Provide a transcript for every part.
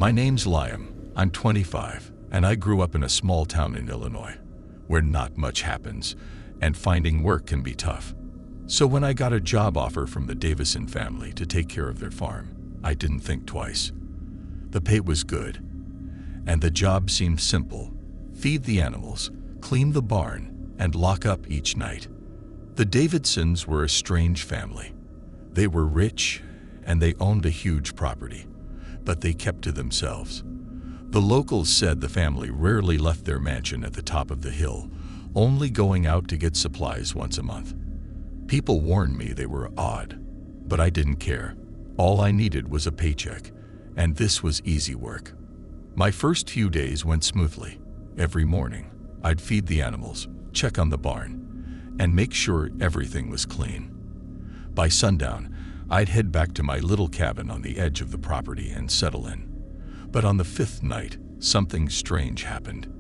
My name's Liam. I'm 25, and I grew up in a small town in Illinois, where not much happens, and finding work can be tough. So when I got a job offer from the Davison family to take care of their farm, I didn't think twice. The pay was good, and the job seemed simple. Feed the animals, clean the barn, and lock up each night. The Davidsons were a strange family. They were rich, and they owned a huge property, but they kept to themselves. The locals said the family rarely left their mansion at the top of the hill, only going out to get supplies once a month. People warned me they were odd, but I didn't care. All I needed was a paycheck, and this was easy work. My first few days went smoothly. Every morning, I'd feed the animals, check on the barn, and make sure everything was clean. By sundown, I'd head back to my little cabin on the edge of the property and settle in. But on the fifth night, something strange happened.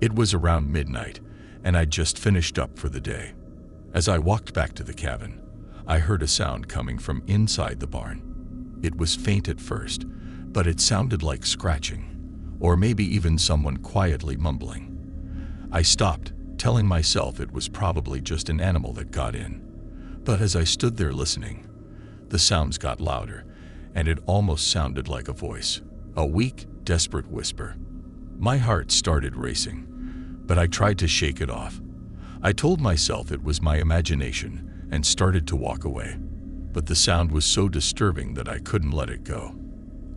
It was around midnight, and I'd just finished up for the day. As I walked back to the cabin, I heard a sound coming from inside the barn. It was faint at first, but it sounded like scratching, or maybe even someone quietly mumbling. I stopped, telling myself it was probably just an animal that got in. But as I stood there listening, the sounds got louder, and it almost sounded like a voice, a weak, desperate whisper. My heart started racing, but I tried to shake it off. I told myself it was my imagination and started to walk away, but the sound was so disturbing that I couldn't let it go.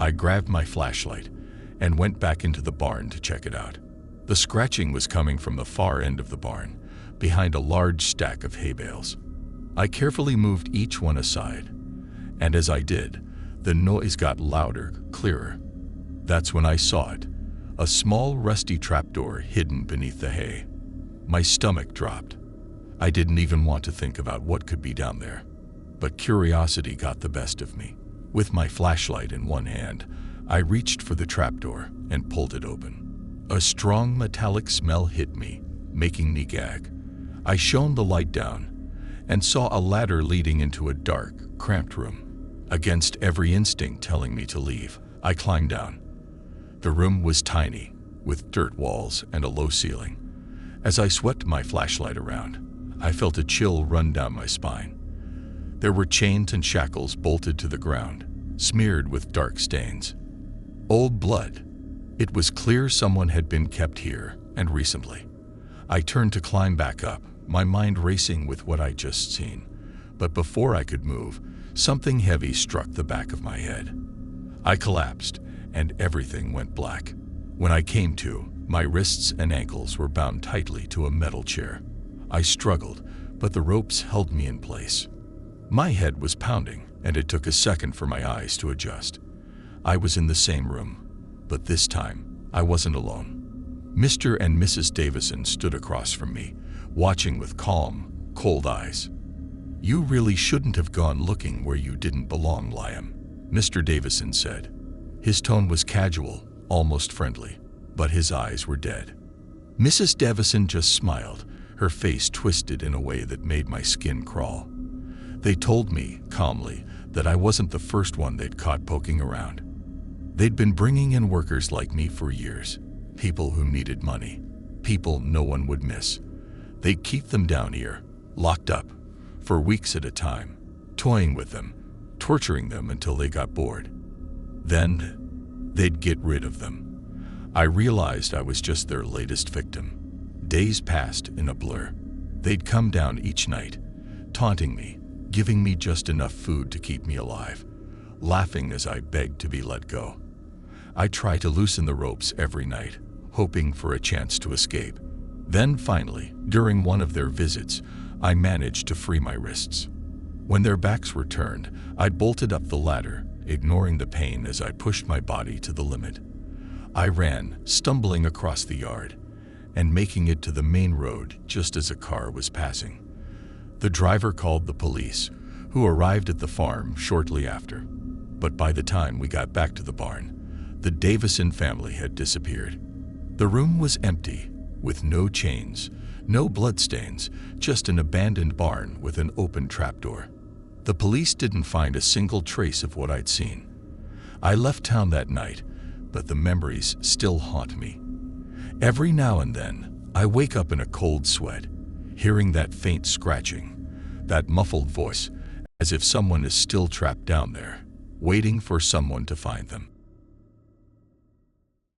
I grabbed my flashlight and went back into the barn to check it out. The scratching was coming from the far end of the barn, behind a large stack of hay bales. I carefully moved each one aside, and as I did, the noise got louder, clearer. That's when I saw it, a small rusty trapdoor hidden beneath the hay. My stomach dropped. I didn't even want to think about what could be down there, but curiosity got the best of me. With my flashlight in one hand, I reached for the trapdoor and pulled it open. A strong metallic smell hit me, making me gag. I shone the light down and saw a ladder leading into a dark, cramped room. Against every instinct telling me to leave, I climbed down. The room was tiny, with dirt walls and a low ceiling. As I swept my flashlight around, I felt a chill run down my spine. There were chains and shackles bolted to the ground, smeared with dark stains. Old blood. It was clear someone had been kept here, and recently. I turned to climb back up, my mind racing with what I'd just seen. But before I could move, something heavy struck the back of my head. I collapsed, and everything went black. When I came to, my wrists and ankles were bound tightly to a metal chair. I struggled, but the ropes held me in place. My head was pounding, and it took a second for my eyes to adjust. I was in the same room, but this time, I wasn't alone. Mr. and Mrs. Davison stood across from me, watching with calm, cold eyes. "You really shouldn't have gone looking where you didn't belong, Liam," Mr. Davison said. His tone was casual, almost friendly, but his eyes were dead. Mrs. Davison just smiled, her face twisted in a way that made my skin crawl. They told me, calmly, that I wasn't the first one they'd caught poking around. They'd been bringing in workers like me for years, people who needed money, people no one would miss. They'd keep them down here, locked up, for weeks at a time, toying with them, torturing them until they got bored. Then, they'd get rid of them. I realized I was just their latest victim. Days passed in a blur. They'd come down each night, taunting me, giving me just enough food to keep me alive, laughing as I begged to be let go. I'd try to loosen the ropes every night, hoping for a chance to escape. Then finally, during one of their visits, I managed to free my wrists. When their backs were turned, I bolted up the ladder, ignoring the pain as I pushed my body to the limit. I ran, stumbling across the yard, and making it to the main road just as a car was passing. The driver called the police, who arrived at the farm shortly after. But by the time we got back to the barn, the Davison family had disappeared. The room was empty, with no chains, no bloodstains, just an abandoned barn with an open trapdoor. The police didn't find a single trace of what I'd seen. I left town that night, but the memories still haunt me. Every now and then, I wake up in a cold sweat, hearing that faint scratching, that muffled voice, as if someone is still trapped down there, waiting for someone to find them.